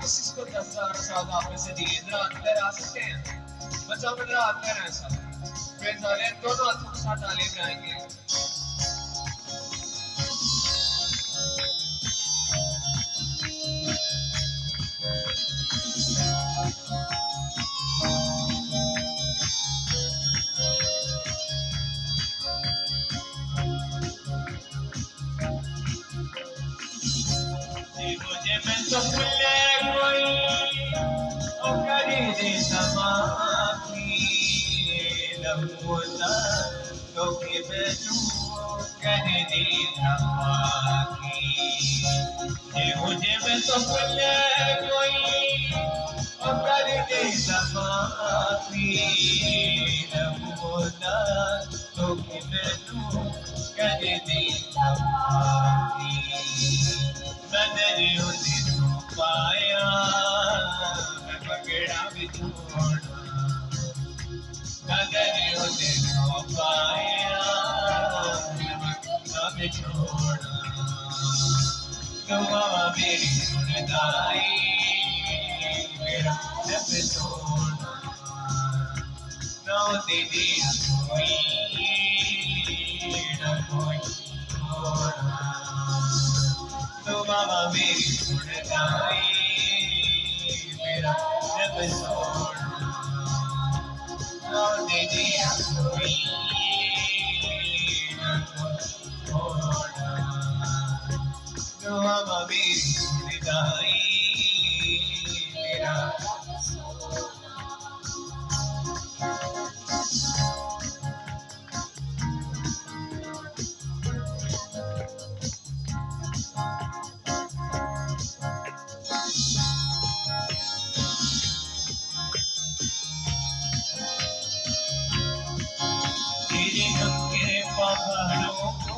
किसी को 10,000 साल आपने से दिए, इधर अंदर आ सकते हैं? बच्चा इधर आते हैं ऐसा, फिर सारे दोनों हाथों के साथ ताली बजाएंगे। मुझे मैं तो भूले कोई ओ करी दे समापी लम्बोता तो कि मैं तू कर दे समापी मुझे मैं तो भूले कोई ओ कर दे समापी लम्बोता तो कि मैं तू कर दे समापी मैंने उसे तो पाया मैं पकड़ा बिछोड़ा मैंने उसे तो पाया मैं पकड़ा बिछोड़ा दुआ मेरी सुनदाई मेरा जब तोड़ा ना तेरी कोई ना कोई तोड़ा तो बाबा मेरी सुनदाई मेरा जब छोड़ा दे दिया कोई ना कोई छोड़ा तो बाबा मेरी सुनदाई मेरा तेरे गम के पहाड़ों